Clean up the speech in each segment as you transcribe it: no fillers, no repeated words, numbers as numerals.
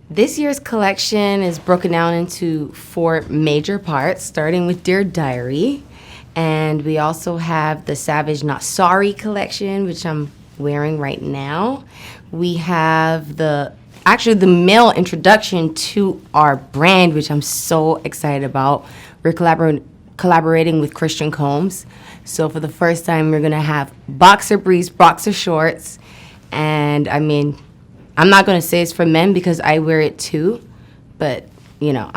This year's collection is broken down into 4 major parts, starting with Dear Diary. And we also have the Savage Not Sorry collection, which I'm wearing right now. We have the male introduction to our brand, which I'm so excited about. We're collaborating with Christian Combs. So for the first time, we're gonna have boxer briefs, boxer shorts, and I mean, I'm not gonna say it's for men because I wear it too, but you know,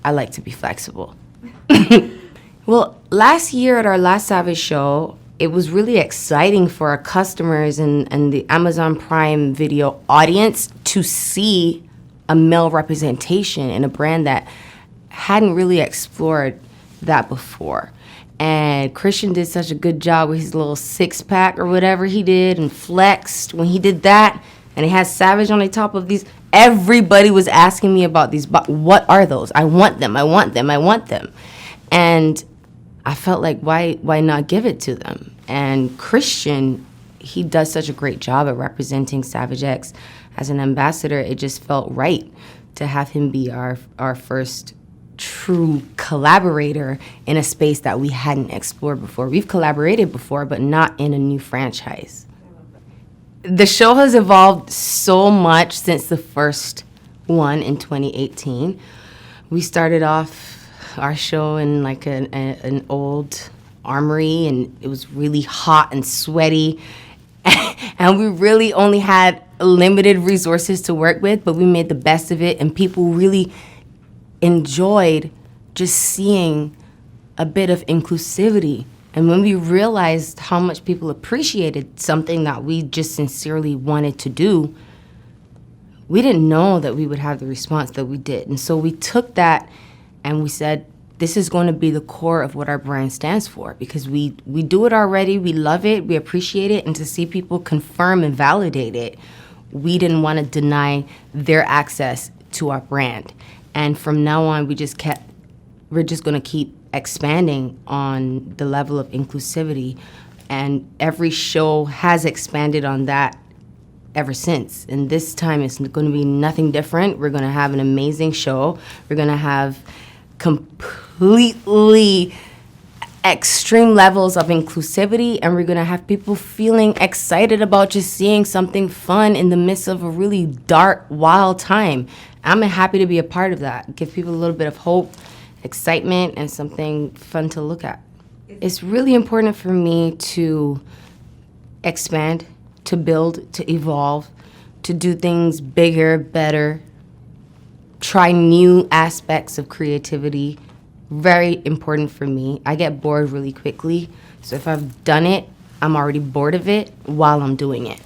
I like to be flexible. Well, last year at our last Savage show, it was really exciting for our customers and the Amazon Prime Video audience to see a male representation in a brand that hadn't really explored that before. And Christian did such a good job with his little 6-pack or whatever he did and flexed when he did that. And it has Savage on the top of these. Everybody was asking me about these. What are those? I want them. I want them. I want them. And I felt like, why not give it to them? And Christian, he does such a great job at representing Savage X as an ambassador. It just felt right to have him be our first true collaborator in a space that we hadn't explored before. We've collaborated before, but not in a new franchise. The show has evolved so much since the first one in 2018. We started off our show in like an old armory, and it was really hot and sweaty. And we really only had limited resources to work with, but we made the best of it, and people really enjoyed just seeing a bit of inclusivity. And when we realized how much people appreciated something that we just sincerely wanted to do, we didn't know that we would have the response that we did. And so we took that and we said, this is going to be the core of what our brand stands for, because we do it already, we love it, we appreciate it, and to see people confirm and validate it, we didn't want to deny their access to our brand. And from now on, we're just going to keep expanding on the level of inclusivity. And every show has expanded on that ever since. And this time it's going to be nothing different. We're going to have an amazing show. We're going to have completely extreme levels of inclusivity, and we're going to have people feeling excited about just seeing something fun in the midst of a really dark, wild time. I'm happy to be a part of that. Give people a little bit of hope, excitement, and something fun to look at. It's really important for me to expand, to build, to evolve, to do things bigger, better, try new aspects of creativity. Very important for me. I get bored really quickly, so if I've done it, I'm already bored of it while I'm doing it.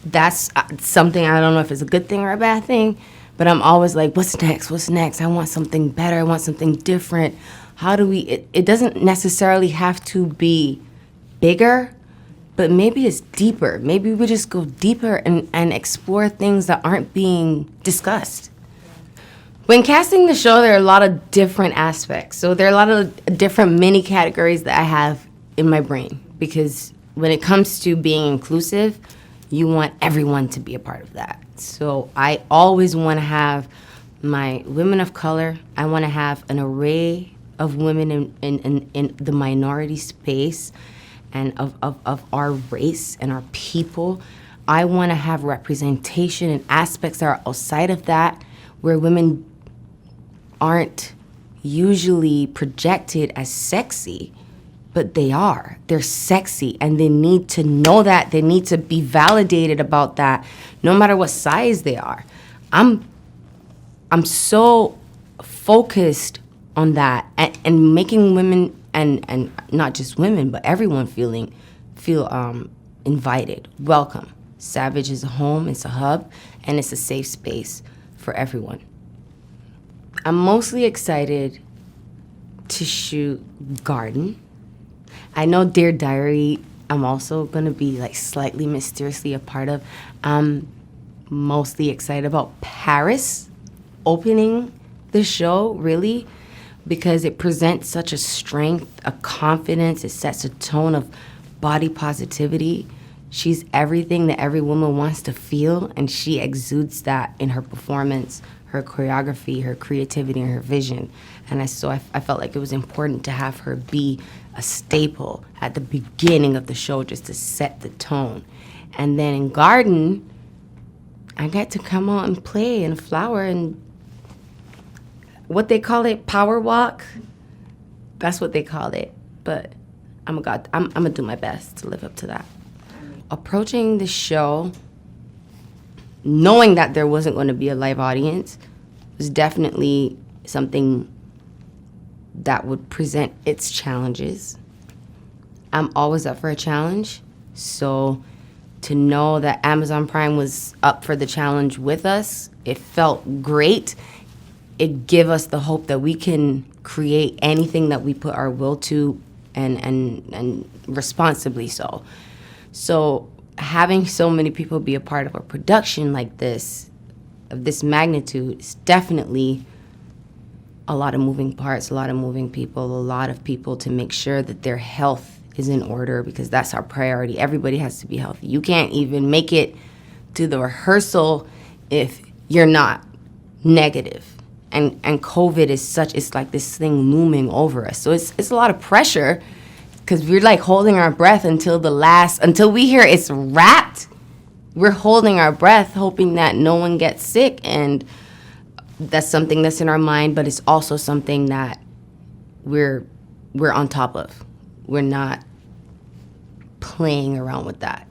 That's something, I don't know if it's a good thing or a bad thing, but I'm always like, what's next? What's next? I want something better. I want something different. How do we, it doesn't necessarily have to be bigger, but maybe it's deeper. Maybe we just go deeper and explore things that aren't being discussed. When casting the show, there are a lot of different aspects. So there are a lot of different mini categories that I have in my brain, because when it comes to being inclusive, you want everyone to be a part of that. So I always want to have my women of color. I want to have an array of women in the minority space and of our race and our people. I want to have representation in aspects that are outside of that, where women aren't usually projected as sexy, but they are. They're sexy, and they need to know that. They need to be validated about that, no matter what size they are. I'm so focused on that and making women, and not just women, but everyone feel invited, welcome. Savage is a home, it's a hub, and it's a safe space for everyone. I'm mostly excited to shoot Garden. I know Dear Diary, I'm also gonna be like slightly mysteriously a part of. I'm mostly excited about Paris opening the show, really, because it presents such a strength, a confidence, it sets a tone of body positivity. She's everything that every woman wants to feel, and she exudes that in her performance, her choreography, her creativity, and her vision. And I felt like it was important to have her be a staple at the beginning of the show just to set the tone. And then in Garden, I got to come out and play in Flower and what they call it, power walk. That's what they called it. But I'm gonna do my best to live up to that. Approaching the show, knowing that there wasn't going to be a live audience, was definitely something that would present its challenges. I'm always up for a challenge, so to know that Amazon Prime was up for the challenge with us, it felt great. It gave us the hope that we can create anything that we put our will to, and responsibly so. So having so many people be a part of a production like this, of this magnitude, is definitely a lot of moving parts, a lot of moving people, a lot of people to make sure that their health is in order, because that's our priority. Everybody has to be healthy. You can't even make it to the rehearsal if you're not negative. And COVID is it's like this thing looming over us. So it's a lot of pressure, because we're like holding our breath until we hear it's wrapped. We're holding our breath, hoping that no one gets sick. And that's something that's in our mind, but it's also something that we're on top of. We're not playing around with that.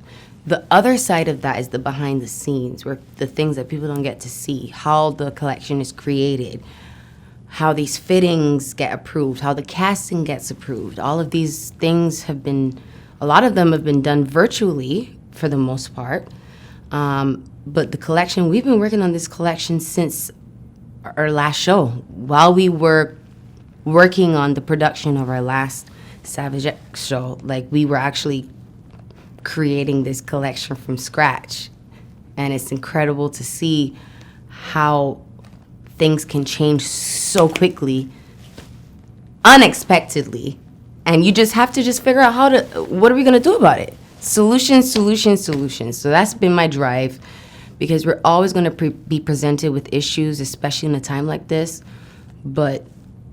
The other side of that is the behind the scenes, where the things that people don't get to see, how the collection is created, how these fittings get approved, how the casting gets approved. All of these things a lot of them have been done virtually for the most part. But the collection, we've been working on this collection since our last show. While we were working on the production of our last Savage X show, like, we were actually creating this collection from scratch. And it's incredible to see how things can change so quickly, unexpectedly, and you just have to figure out what are we going to do about it? Solutions. So that's been my drive, because we're always going to be presented with issues, especially in a time like this, but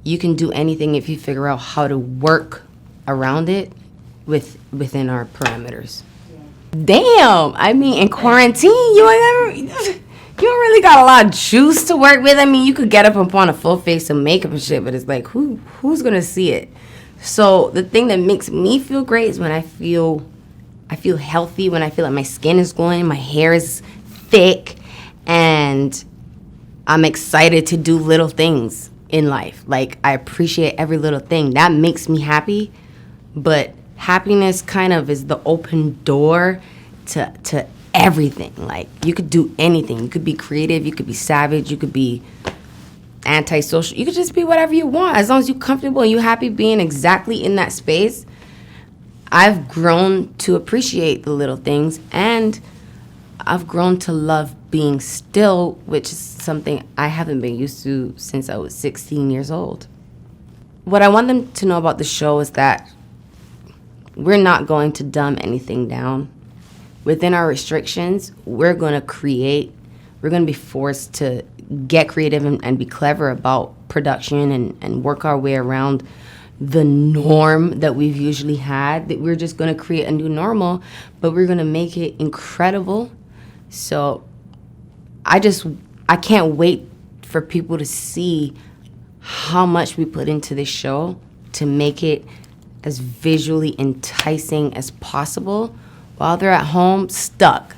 you can do anything if you figure out how to work around it within our parameters. Damn, I mean, in quarantine, you don't really got a lot of juice to work with. I mean, you could get up and put on a full face of makeup and shit, but it's like, who's gonna see it? So the thing that makes me feel great is when I feel healthy, when I feel like my skin is glowing, my hair is thick, and I'm excited to do little things in life. Like, I appreciate every little thing. That makes me happy, but happiness kind of is the open door to everything. Like, you could do anything. You could be creative, you could be savage, you could be antisocial. You could just be whatever you want, as long as you're comfortable and you're happy being exactly in that space. I've grown to appreciate the little things, and I've grown to love being still, which is something I haven't been used to since I was 16 years old. What I want them to know about the show is that we're not going to dumb anything down. Within our restrictions, we're going to be forced to get creative and be clever about production and work our way around the norm that we've usually had. That we're just going to create a new normal, but we're going to make it incredible. So I can't wait for people to see how much we put into this show to make it as visually enticing as possible while they're at home stuck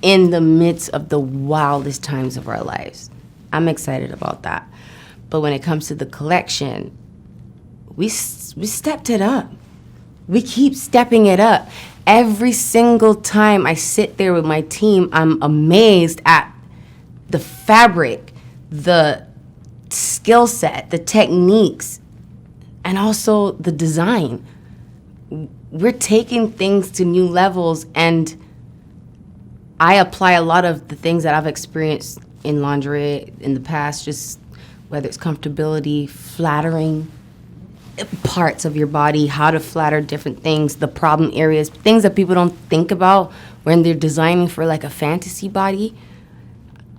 in the midst of the wildest times of our lives. I'm excited about that. But when it comes to the collection, we stepped it up. We keep stepping it up. Every single time I sit there with my team, I'm amazed at the fabric, the skill set, the techniques, and also the design. We're taking things to new levels, and I apply a lot of the things that I've experienced in lingerie in the past, just whether it's comfortability, flattering, parts of your body, how to flatter different things, the problem areas, things that people don't think about when they're designing for like a fantasy body.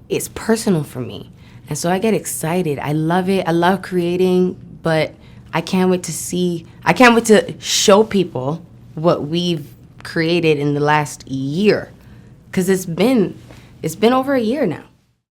It's personal for me. And so I get excited. I love it. I love creating, but I can't wait to show people what we've created in the last year. Because it's been over a year now.